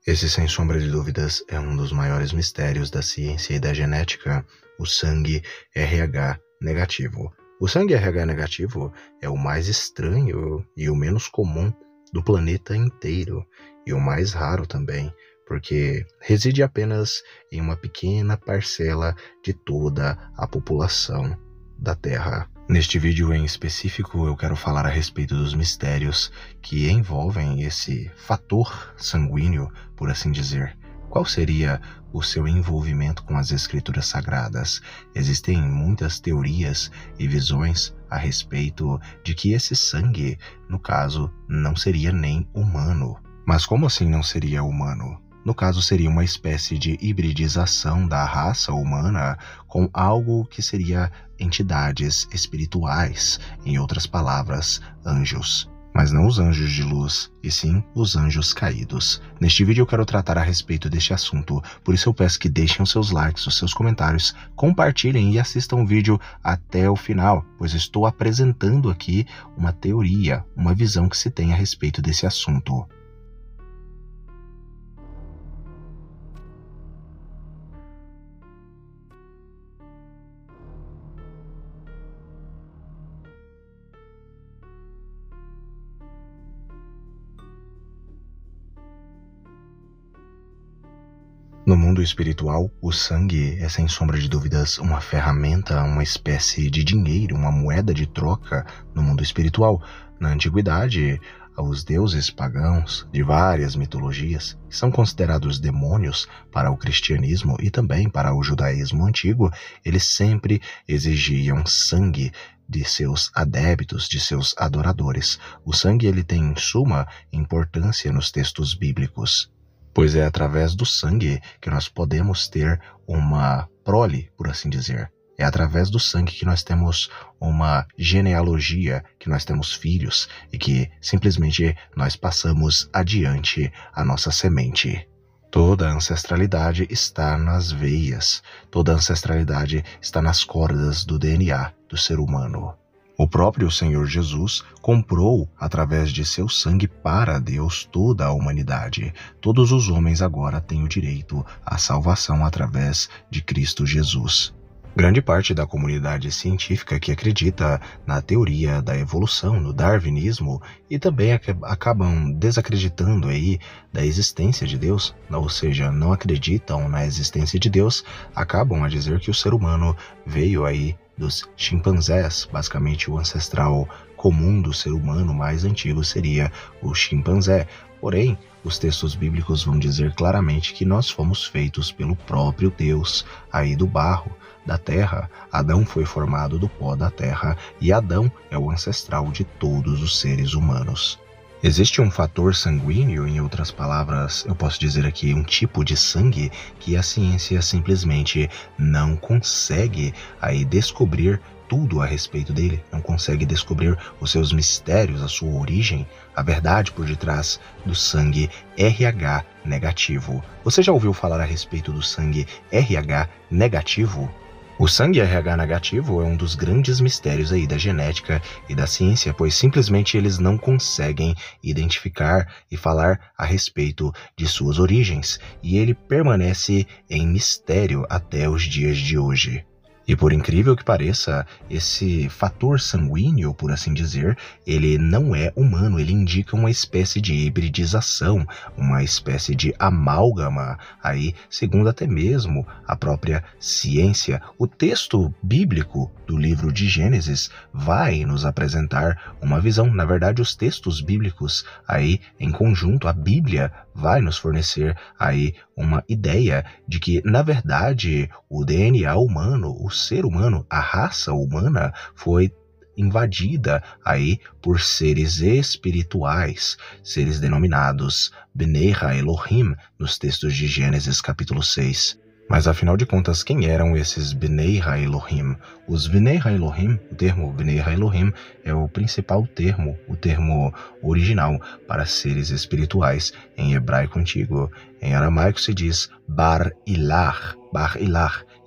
Esse, sem sombra de dúvidas, é um dos maiores mistérios da ciência e da genética, o sangue RH negativo. O sangue RH negativo é o mais estranho e o menos comum do planeta inteiro, e o mais raro também, porque reside apenas em uma pequena parcela de toda a população da Terra. Neste vídeo em específico, eu quero falar a respeito dos mistérios que envolvem esse fator sanguíneo, por assim dizer. Qual seria o seu envolvimento com as escrituras sagradas? Existem muitas teorias e visões a respeito de que esse sangue, no caso, não seria nem humano. Mas como assim não seria humano? No caso, seria uma espécie de hibridização da raça humana com algo que seria entidades espirituais, em outras palavras, anjos. Mas não os anjos de luz, e sim os anjos caídos. Neste vídeo eu quero tratar a respeito deste assunto, por isso eu peço que deixem os seus likes, os seus comentários, compartilhem e assistam o vídeo até o final, pois estou apresentando aqui uma teoria, uma visão que se tem a respeito desse assunto. No mundo espiritual, o sangue é sem sombra de dúvidas uma ferramenta, uma espécie de dinheiro, uma moeda de troca no mundo espiritual. Na antiguidade, os deuses pagãos de várias mitologias, que são considerados demônios para o cristianismo e também para o judaísmo antigo, eles sempre exigiam sangue de seus adeptos, de seus adoradores. O sangue ele tem suma importância nos textos bíblicos, pois é através do sangue que nós podemos ter uma prole, por assim dizer. É através do sangue que nós temos uma genealogia, que nós temos filhos e que simplesmente nós passamos adiante a nossa semente. Toda a ancestralidade está nas veias, toda a ancestralidade está nas cordas do DNA do ser humano. O próprio Senhor Jesus comprou, através de seu sangue para Deus, toda a humanidade. Todos os homens agora têm o direito à salvação através de Cristo Jesus. Grande parte da comunidade científica que acredita na teoria da evolução, no darwinismo, e também acabam desacreditando aí da existência de Deus, ou seja, não acreditam na existência de Deus, acabam a dizer que o ser humano veio aí dos chimpanzés. Basicamente, o ancestral comum do ser humano mais antigo seria o chimpanzé. Porém, os textos bíblicos vão dizer claramente que nós fomos feitos pelo próprio Deus, aí do barro, da terra. Adão foi formado do pó da terra e Adão é o ancestral de todos os seres humanos. Existe um fator sanguíneo, em outras palavras, eu posso dizer aqui, um tipo de sangue que a ciência simplesmente não consegue aí descobrir tudo a respeito dele, não consegue descobrir os seus mistérios, a sua origem, a verdade por detrás do sangue RH negativo. Você já ouviu falar a respeito do sangue RH negativo? O sangue RH negativo é um dos grandes mistérios aí da genética e da ciência, pois simplesmente eles não conseguem identificar e falar a respeito de suas origens, e ele permanece em mistério até os dias de hoje. E por incrível que pareça, esse fator sanguíneo, por assim dizer, ele não é humano, ele indica uma espécie de hibridização, uma espécie de amálgama, aí, segundo até mesmo a própria ciência. O texto bíblico do livro de Gênesis vai nos apresentar uma visão. Na verdade, os textos bíblicos aí em conjunto, a Bíblia vai nos fornecer aí uma ideia de que, na verdade, o DNA humano, o ser humano, a raça humana foi invadida aí por seres espirituais, seres denominados Bnei Elohim, nos textos de Gênesis capítulo 6. Mas afinal de contas, quem eram esses Bnei Elohim? Os Bnei Elohim, o termo Bnei Elohim é o principal termo, o termo original para seres espirituais em hebraico antigo. Em aramaico se diz Bar Ilah,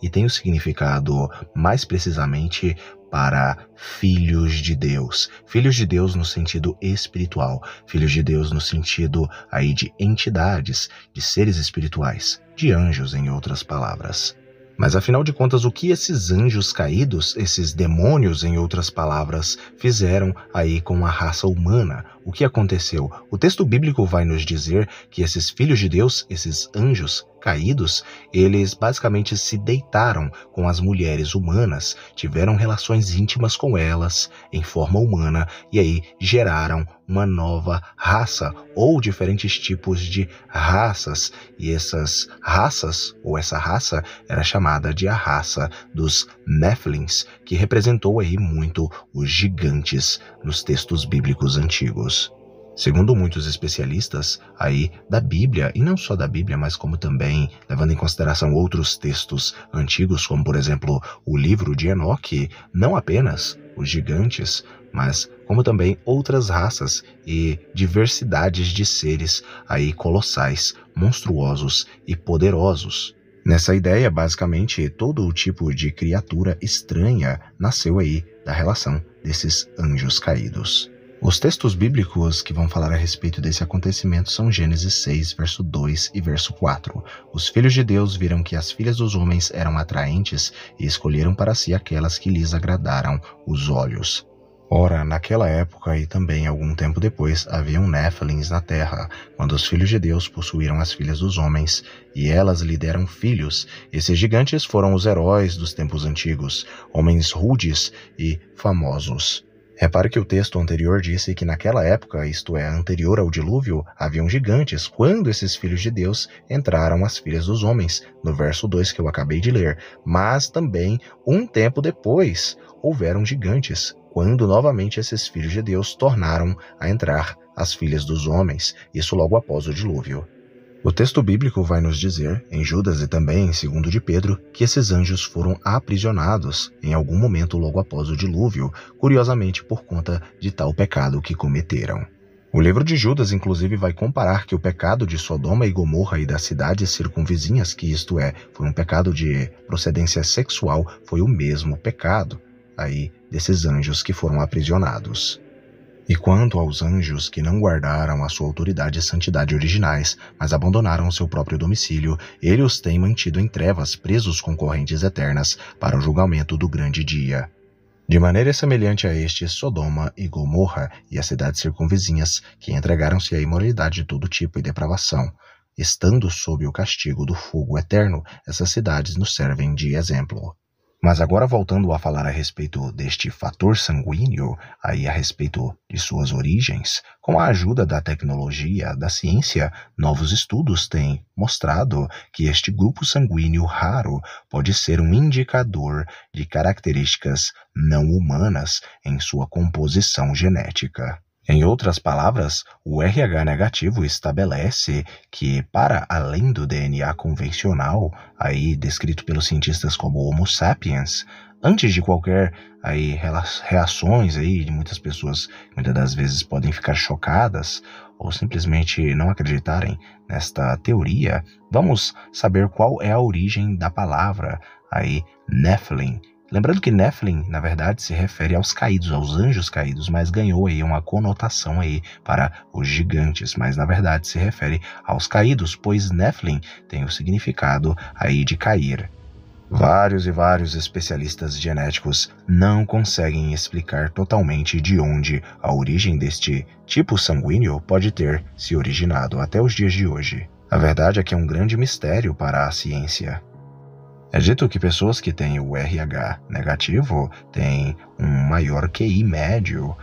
e tem o significado mais precisamente para filhos de Deus. Filhos de Deus no sentido espiritual, filhos de Deus no sentido aí de entidades, de seres espirituais, de anjos, em outras palavras. Mas afinal de contas, o que esses anjos caídos, esses demônios, em outras palavras, fizeram aí com a raça humana? O que aconteceu? O texto bíblico vai nos dizer que esses filhos de Deus, esses anjos caídos, eles basicamente se deitaram com as mulheres humanas, tiveram relações íntimas com elas em forma humana e aí geraram uma nova raça ou diferentes tipos de raças. E essas raças, ou essa raça, era chamada de a raça dos Néfilins, que representou aí muito os gigantes nos textos bíblicos antigos. Segundo muitos especialistas aí da Bíblia, e não só da Bíblia, mas como também levando em consideração outros textos antigos, como por exemplo o livro de Enoque, não apenas os gigantes, mas como também outras raças e diversidades de seres aí colossais, monstruosos e poderosos. Nessa ideia, basicamente, todo o tipo de criatura estranha nasceu aí da relação desses anjos caídos. Os textos bíblicos que vão falar a respeito desse acontecimento são Gênesis 6, verso 2 e verso 4. Os filhos de Deus viram que as filhas dos homens eram atraentes e escolheram para si aquelas que lhes agradaram os olhos. Ora, naquela época e também algum tempo depois, haviam Néfilins na terra, quando os filhos de Deus possuíram as filhas dos homens, e elas lhe deram filhos. Esses gigantes foram os heróis dos tempos antigos, homens rudes e famosos. Repare que o texto anterior disse que naquela época, isto é, anterior ao dilúvio, haviam gigantes, quando esses filhos de Deus entraram as filhas dos homens, no verso 2 que eu acabei de ler. Mas também, um tempo depois, houveram gigantes, quando novamente esses filhos de Deus tornaram a entrar as filhas dos homens, isso logo após o dilúvio. O texto bíblico vai nos dizer, em Judas e também em 2 de Pedro, que esses anjos foram aprisionados em algum momento logo após o dilúvio, curiosamente por conta de tal pecado que cometeram. O livro de Judas, inclusive, vai comparar que o pecado de Sodoma e Gomorra e das cidades circunvizinhas, que isto é, foi um pecado de procedência sexual, foi o mesmo pecado aí desses anjos que foram aprisionados. E quanto aos anjos que não guardaram a sua autoridade e santidade originais, mas abandonaram seu próprio domicílio, ele os tem mantido em trevas, presos com correntes eternas, para o julgamento do grande dia. De maneira semelhante a estes, Sodoma e Gomorra e as cidades circunvizinhas, que entregaram-se à imoralidade de todo tipo e depravação, estando sob o castigo do fogo eterno, essas cidades nos servem de exemplo. Mas agora voltando a falar a respeito deste fator sanguíneo, aí a respeito de suas origens, com a ajuda da tecnologia, da ciência, novos estudos têm mostrado que este grupo sanguíneo raro pode ser um indicador de características não humanas em sua composição genética. Em outras palavras, o RH negativo estabelece que, para além do DNA convencional, aí descrito pelos cientistas como Homo sapiens, antes de qualquer reações de muitas pessoas, muitas das vezes podem ficar chocadas ou simplesmente não acreditarem nesta teoria, vamos saber qual é a origem da palavra Nephilim. Lembrando que Nephilim, na verdade, se refere aos caídos, aos anjos caídos, mas ganhou uma conotação para os gigantes, mas na verdade se refere aos caídos, pois Nephilim tem o significado de cair. Vários e vários especialistas genéticos não conseguem explicar totalmente de onde a origem deste tipo sanguíneo pode ter se originado até os dias de hoje. A verdade é que é um grande mistério para a ciência. É dito que pessoas que têm o RH negativo têm um maior QI médio,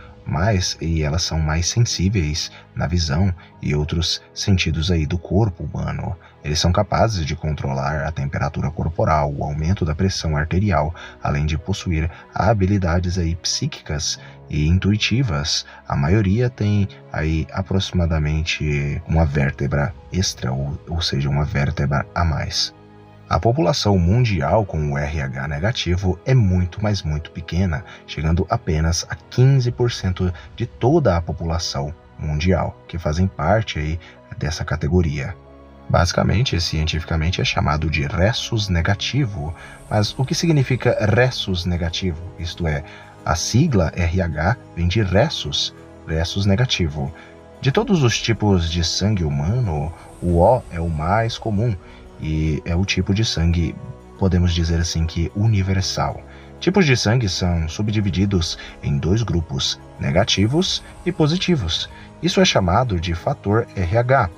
e elas são mais sensíveis na visão e outros sentidos do corpo humano. Eles são capazes de controlar a temperatura corporal, o aumento da pressão arterial, além de possuir habilidades psíquicas e intuitivas. A maioria tem aproximadamente uma vértebra extra, ou seja, uma vértebra a mais. A população mundial com o RH negativo é muito, mas muito pequena, chegando apenas a 15% de toda a população mundial, que fazem parte dessa categoria. Basicamente, cientificamente é chamado de rhesus negativo. Mas o que significa rhesus negativo? Isto é, a sigla RH vem de rhesus negativo. De todos os tipos de sangue humano, o O é o mais comum e é o tipo de sangue, podemos dizer assim, que universal. Tipos de sangue são subdivididos em 2 grupos, negativos e positivos. Isso é chamado de fator RH.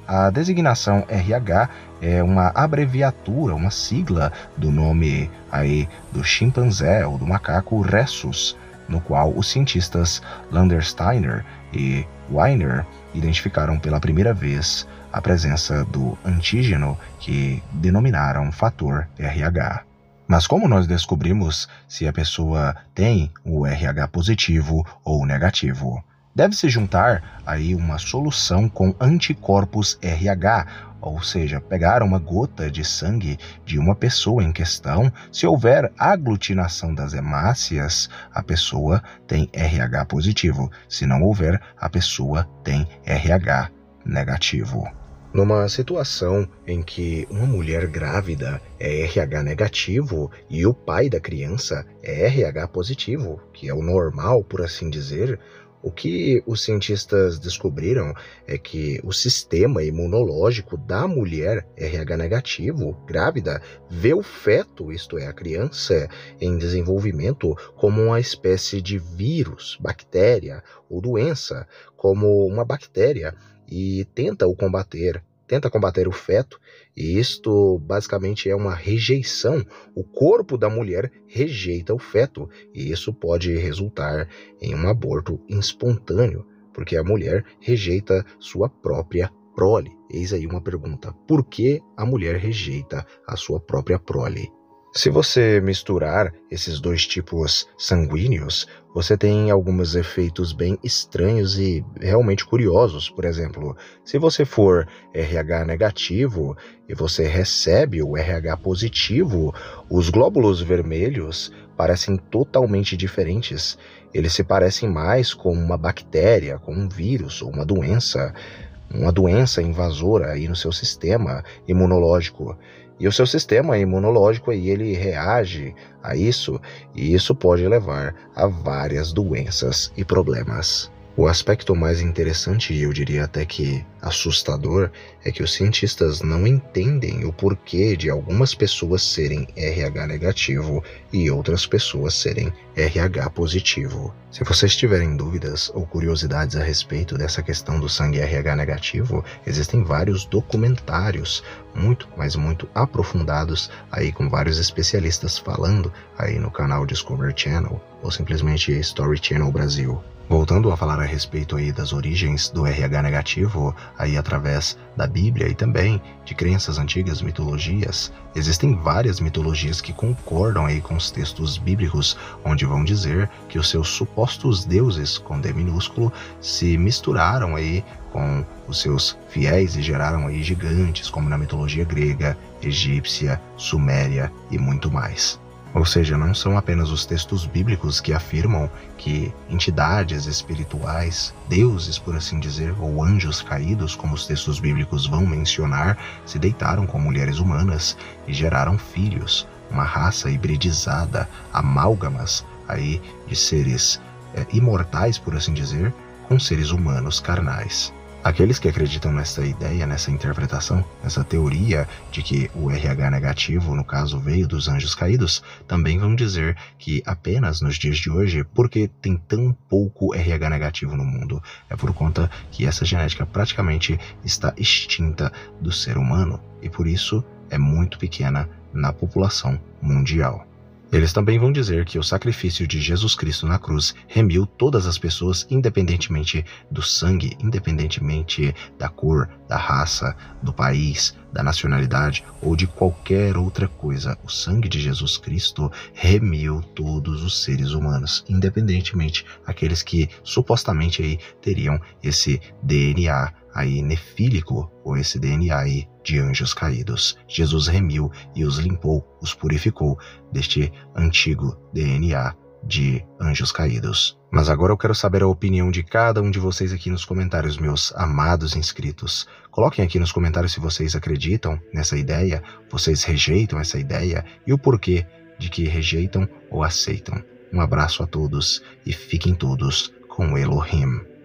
A designação RH é uma abreviatura, uma sigla do nome aí do chimpanzé ou do macaco Rhesus, no qual os cientistas Landersteiner e Weiner identificaram pela primeira vez a presença do antígeno que denominaram fator RH. Mas como nós descobrimos se a pessoa tem o RH positivo ou negativo? Deve-se juntar aí uma solução com anticorpos RH, ou seja, pegar uma gota de sangue de uma pessoa em questão. Se houver aglutinação das hemácias, a pessoa tem RH positivo. Se não houver, a pessoa tem RH negativo. Numa situação em que uma mulher grávida é RH negativo e o pai da criança é RH positivo, que é o normal, por assim dizer, o que os cientistas descobriram é que o sistema imunológico da mulher RH negativo, grávida, vê o feto, isto é, a criança em desenvolvimento, como uma espécie de vírus, bactéria ou doença, como uma bactéria, e tenta combater o feto, e isto basicamente é uma rejeição. O corpo da mulher rejeita o feto, e isso pode resultar em um aborto espontâneo, porque a mulher rejeita sua própria prole. Eis aí uma pergunta: por que a mulher rejeita a sua própria prole? Se você misturar esses 2 tipos sanguíneos, você tem alguns efeitos bem estranhos e realmente curiosos. Por exemplo, se você for RH negativo e você recebe o RH positivo, os glóbulos vermelhos parecem totalmente diferentes. Eles se parecem mais com uma bactéria, com um vírus ou uma doença invasora aí no seu sistema imunológico. E o seu sistema imunológico aí, ele reage a isso, e isso pode levar a várias doenças e problemas. O aspecto mais interessante, e eu diria até que assustador, é que os cientistas não entendem o porquê de algumas pessoas serem RH negativo e outras pessoas serem RH positivo. Se vocês tiverem dúvidas ou curiosidades a respeito dessa questão do sangue RH negativo, existem vários documentários muito, mas muito aprofundados aí com vários especialistas falando aí no canal Discovery Channel ou simplesmente Story Channel Brasil. Voltando a falar a respeito aí das origens do RH negativo, aí através da Bíblia e também de crenças antigas, mitologias, existem várias mitologias que concordam aí com os textos bíblicos, onde vão dizer que os seus supostos deuses, com D minúsculo, se misturaram aí com os seus fiéis e geraram aí gigantes, como na mitologia grega, egípcia, suméria e muito mais. Ou seja, não são apenas os textos bíblicos que afirmam que entidades espirituais, deuses por assim dizer, ou anjos caídos, como os textos bíblicos vão mencionar, se deitaram com mulheres humanas e geraram filhos, uma raça hibridizada, amálgamas aí de seres imortais por assim dizer, com seres humanos carnais. Aqueles que acreditam nessa ideia, nessa interpretação, nessa teoria de que o RH negativo, no caso, veio dos anjos caídos, também vão dizer que apenas nos dias de hoje, porque tem tão pouco RH negativo no mundo, é por conta que essa genética praticamente está extinta do ser humano e por isso é muito pequena na população mundial. Eles também vão dizer que o sacrifício de Jesus Cristo na cruz remiu todas as pessoas, independentemente do sangue, independentemente da cor, da raça, do país, da nacionalidade ou de qualquer outra coisa. O sangue de Jesus Cristo remiu todos os seres humanos, independentemente aqueles que supostamente aí teriam esse DNA aí nefílico ou esse DNA aí de anjos caídos. Jesus remiu e os limpou, os purificou deste antigo DNA de anjos caídos. Mas agora eu quero saber a opinião de cada um de vocês aqui nos comentários, meus amados inscritos. Coloquem aqui nos comentários se vocês acreditam nessa ideia, vocês rejeitam essa ideia e o porquê de que rejeitam ou aceitam. Um abraço a todos e fiquem todos com Elohim.